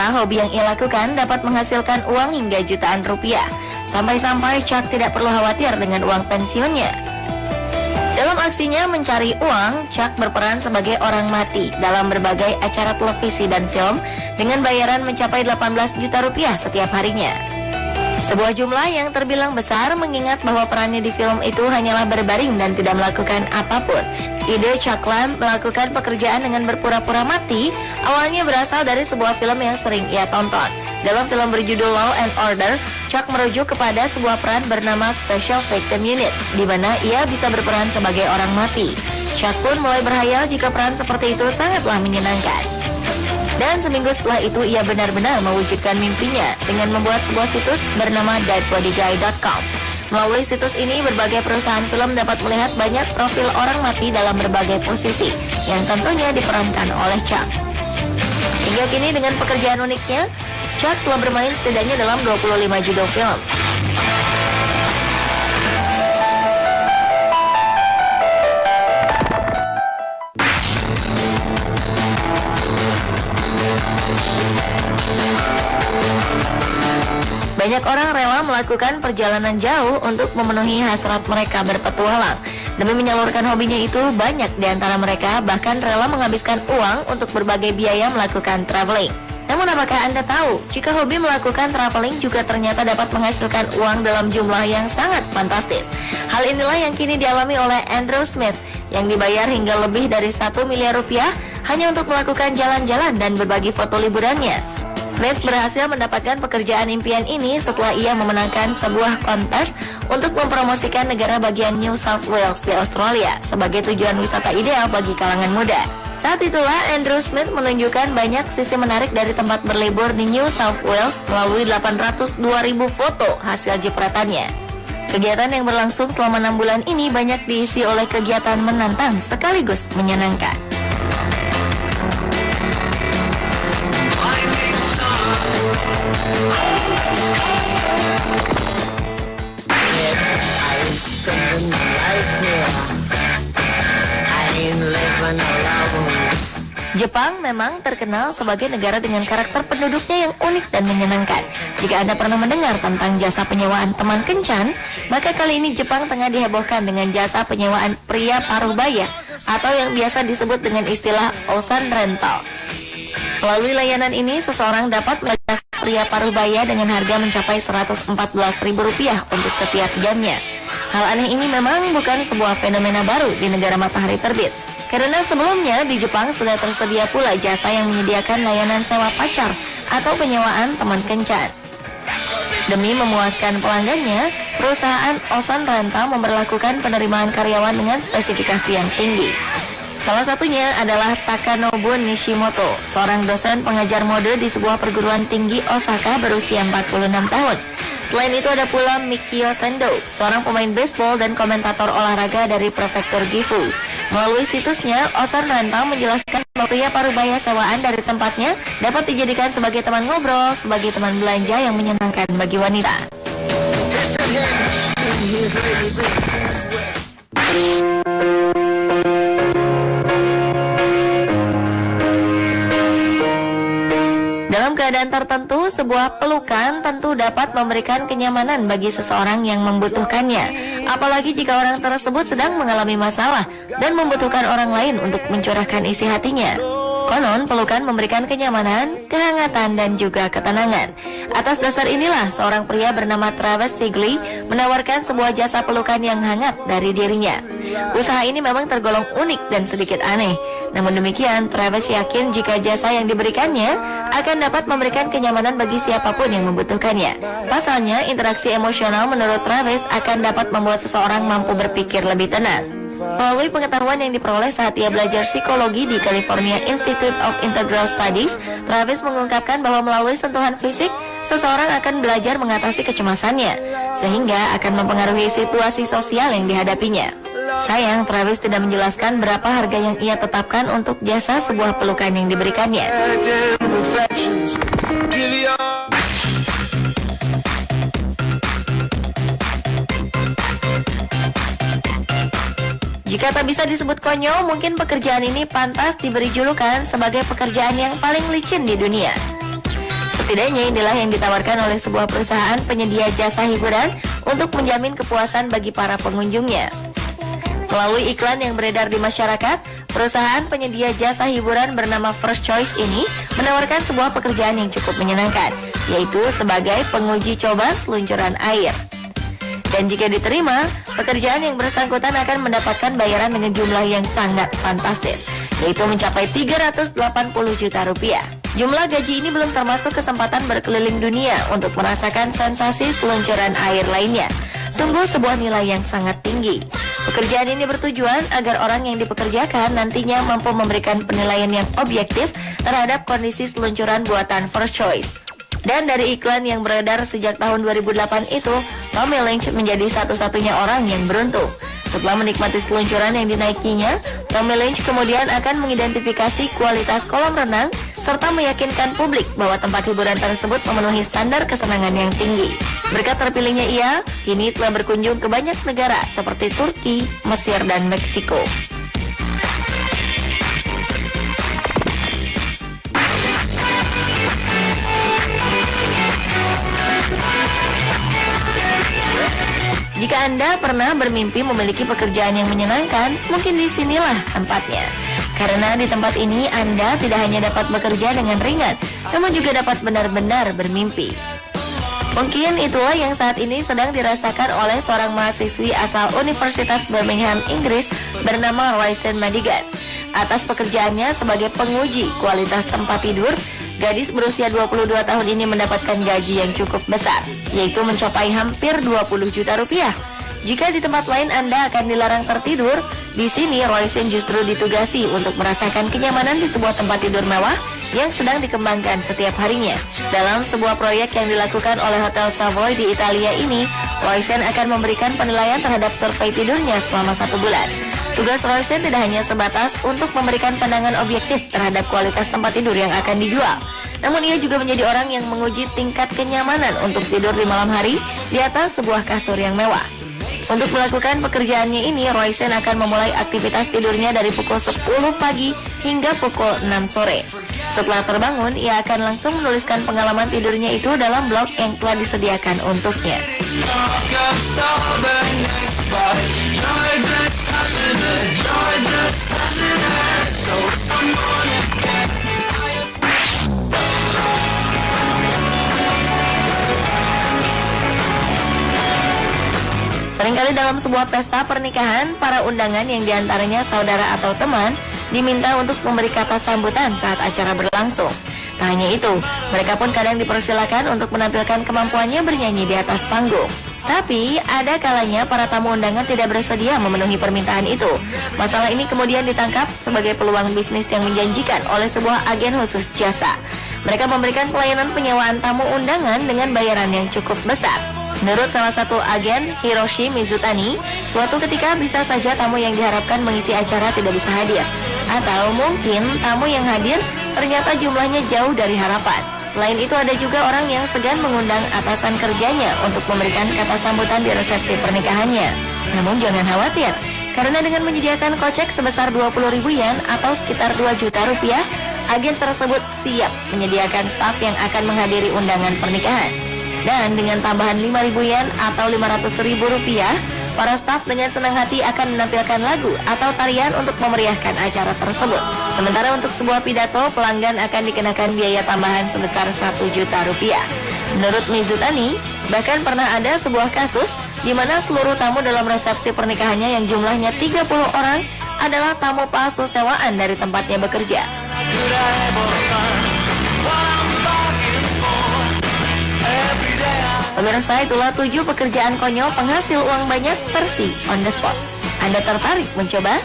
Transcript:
Ternyata hobi yang ia lakukan dapat menghasilkan uang hingga jutaan rupiah. Sampai-sampai Chuck tidak perlu khawatir dengan uang pensiunnya. Dalam aksinya mencari uang, Chuck berperan sebagai orang mati dalam berbagai acara televisi dan film dengan bayaran mencapai 18 juta rupiah setiap harinya. Sebuah jumlah yang terbilang besar mengingat bahwa perannya di film itu hanyalah berbaring dan tidak melakukan apapun. Ide Chuck Lamb melakukan pekerjaan dengan berpura-pura mati awalnya berasal dari sebuah film yang sering ia tonton. Dalam film berjudul Law and Order, Chuck merujuk kepada sebuah peran bernama Special Victim Unit, di mana ia bisa berperan sebagai orang mati. Chuck pun mulai berhayal jika peran seperti itu sangatlah menyenangkan. Dan seminggu setelah itu ia benar-benar mewujudkan mimpinya dengan membuat sebuah situs bernama deadbodyguy.com. Melalui situs ini, berbagai perusahaan film dapat melihat banyak profil orang mati dalam berbagai posisi, yang tentunya diperankan oleh Chuck. Hingga kini dengan pekerjaan uniknya, Chuck telah bermain setidaknya dalam 25 judul film. Banyak orang rela melakukan perjalanan jauh untuk memenuhi hasrat mereka berpetualang. Demi menyalurkan hobinya itu, banyak di antara mereka bahkan rela menghabiskan uang untuk berbagai biaya melakukan traveling. Namun apakah Anda tahu, jika hobi melakukan traveling juga ternyata dapat menghasilkan uang dalam jumlah yang sangat fantastis. Hal inilah yang kini dialami oleh Andrew Smith, yang dibayar hingga lebih dari 1 miliar rupiah hanya untuk melakukan jalan-jalan dan berbagi foto liburannya. Smith berhasil mendapatkan pekerjaan impian ini setelah ia memenangkan sebuah kontes untuk mempromosikan negara bagian New South Wales di Australia sebagai tujuan wisata ideal bagi kalangan muda. Saat itulah Andrew Smith menunjukkan banyak sisi menarik dari tempat berlibur di New South Wales melalui 802.000 foto hasil jepretannya. Kegiatan yang berlangsung selama 6 bulan ini banyak diisi oleh kegiatan menantang sekaligus menyenangkan. Jepang memang terkenal sebagai negara dengan karakter penduduknya yang unik dan menyenangkan. Jika Anda pernah mendengar tentang jasa penyewaan teman kencan, maka kali ini Jepang tengah dihebohkan dengan jasa penyewaan pria paruh baya atau yang biasa disebut dengan istilah Osan Rental. Melalui layanan ini, seseorang dapat melepas pria paruh baya dengan harga mencapai Rp114.000 untuk setiap jamnya. Hal aneh ini memang bukan sebuah fenomena baru di negara matahari terbit. Karena sebelumnya di Jepang sudah tersedia pula jasa yang menyediakan layanan sewa pacar atau penyewaan teman kencan. Demi memuaskan pelanggannya, perusahaan Osan Rental memberlakukan penerimaan karyawan dengan spesifikasi yang tinggi. Salah satunya adalah Takanobu Nishimoto, seorang dosen pengajar mode di sebuah perguruan tinggi Osaka berusia 46 tahun. Selain itu ada pula Mikio Sendo, seorang pemain baseball dan komentator olahraga dari prefektur Gifu. Melalui situsnya, Osan Rental menjelaskan bahwa pria parubaya sewaan dari tempatnya dapat dijadikan sebagai teman ngobrol, sebagai teman belanja yang menyenangkan bagi wanita. Dalam keadaan tertentu, sebuah pelukan tentu dapat memberikan kenyamanan bagi seseorang yang membutuhkannya. Apalagi jika orang tersebut sedang mengalami masalah dan membutuhkan orang lain untuk mencurahkan isi hatinya. Konon, pelukan memberikan kenyamanan, kehangatan, dan juga ketenangan. Atas dasar inilah, seorang pria bernama Travis Sigley menawarkan sebuah jasa pelukan yang hangat dari dirinya. Usaha ini memang tergolong unik dan sedikit aneh. Namun demikian, Travis yakin jika jasa yang diberikannya akan dapat memberikan kenyamanan bagi siapapun yang membutuhkannya. Pasalnya, interaksi emosional menurut Travis akan dapat membuat seseorang mampu berpikir lebih tenang. Melalui pengetahuan yang diperoleh saat ia belajar psikologi di California Institute of Integral Studies, Travis mengungkapkan bahwa melalui sentuhan fisik, seseorang akan belajar mengatasi kecemasannya, sehingga akan mempengaruhi situasi sosial yang dihadapinya. Sayang, Travis tidak menjelaskan berapa harga yang ia tetapkan untuk jasa sebuah pelukan yang diberikannya. Jika tak bisa disebut konyol, mungkin pekerjaan ini pantas diberi julukan sebagai pekerjaan yang paling licin di dunia. Setidaknya inilah yang ditawarkan oleh sebuah perusahaan penyedia jasa hiburan untuk menjamin kepuasan bagi para pengunjungnya. Melalui iklan yang beredar di masyarakat, perusahaan penyedia jasa hiburan bernama First Choice ini menawarkan sebuah pekerjaan yang cukup menyenangkan, yaitu sebagai penguji coba seluncuran air. Dan jika diterima, pekerjaan yang bersangkutan akan mendapatkan bayaran dengan jumlah yang sangat fantastis, yaitu mencapai 380 juta rupiah. Jumlah gaji ini belum termasuk kesempatan berkeliling dunia untuk merasakan sensasi seluncuran air lainnya. Sungguh sebuah nilai yang sangat tinggi. Pekerjaan ini bertujuan agar orang yang dipekerjakan nantinya mampu memberikan penilaian yang objektif terhadap kondisi seluncuran buatan First Choice. Dan dari iklan yang beredar sejak tahun 2008 itu, Tommy Lynch menjadi satu-satunya orang yang beruntung. Setelah menikmati seluncuran yang dinaikinya, Tommy Lynch kemudian akan mengidentifikasi kualitas kolam renang serta meyakinkan publik bahwa tempat hiburan tersebut memenuhi standar kesenangan yang tinggi. Berkat terpilihnya ia, kini telah berkunjung ke banyak negara seperti Turki, Mesir, dan Meksiko. Jika Anda pernah bermimpi memiliki pekerjaan yang menyenangkan, mungkin disinilah tempatnya. Karena di tempat ini Anda tidak hanya dapat bekerja dengan ringan, namun juga dapat benar-benar bermimpi. Mungkin itulah yang saat ini sedang dirasakan oleh seorang mahasiswi asal Universitas Birmingham, Inggris bernama Roysen Madigan. Atas pekerjaannya sebagai penguji kualitas tempat tidur, gadis berusia 22 tahun ini mendapatkan gaji yang cukup besar, yaitu mencapai hampir 20 juta rupiah. Jika di tempat lain Anda akan dilarang tertidur, di sini Roysen justru ditugasi untuk merasakan kenyamanan di sebuah tempat tidur mewah yang sedang dikembangkan setiap harinya. Dalam sebuah proyek yang dilakukan oleh Hotel Savoy di Italia ini, Roysen akan memberikan penilaian terhadap survei tidurnya selama 1 bulan. Tugas Roysen tidak hanya sebatas untuk memberikan pandangan objektif terhadap kualitas tempat tidur yang akan dijual, namun ia juga menjadi orang yang menguji tingkat kenyamanan untuk tidur di malam hari di atas sebuah kasur yang mewah. Untuk melakukan pekerjaannya ini, Roysen akan memulai aktivitas tidurnya dari pukul 10 pagi hingga pukul 6 sore. Setelah terbangun, ia akan langsung menuliskan pengalaman tidurnya itu dalam blog yang telah disediakan untuknya. Seringkali dalam sebuah pesta pernikahan, para undangan yang diantaranya saudara atau teman diminta untuk memberi kata sambutan saat acara berlangsung. Tak hanya itu, mereka pun kadang dipersilakan untuk menampilkan kemampuannya bernyanyi di atas panggung. Tapi ada kalanya para tamu undangan tidak bersedia memenuhi permintaan itu. Masalah ini kemudian ditangkap sebagai peluang bisnis yang menjanjikan oleh sebuah agen khusus jasa. Mereka memberikan pelayanan penyewaan tamu undangan dengan bayaran yang cukup besar. Menurut salah satu agen, Hiroshi Mizutani, suatu ketika bisa saja tamu yang diharapkan mengisi acara tidak bisa hadir. Atau mungkin tamu yang hadir ternyata jumlahnya jauh dari harapan. Selain itu ada juga orang yang segan mengundang atasan kerjanya untuk memberikan kata sambutan di resepsi pernikahannya. Namun jangan khawatir, karena dengan menyediakan kocek sebesar 20.000 yen atau sekitar 2 juta rupiah, agen tersebut siap menyediakan staf yang akan menghadiri undangan pernikahan. Dan dengan tambahan 5.000 yen atau 500.000 rupiah, para staf dengan senang hati akan menampilkan lagu atau tarian untuk memeriahkan acara tersebut. Sementara untuk sebuah pidato, pelanggan akan dikenakan biaya tambahan sebesar 1 juta rupiah. Menurut Mizutani, bahkan pernah ada sebuah kasus di mana seluruh tamu dalam resepsi pernikahannya yang jumlahnya 30 orang adalah tamu palsu sewaan dari tempatnya bekerja. Pemirsa, itulah 7 pekerjaan konyol penghasil uang banyak versi on the spot. Anda tertarik mencoba?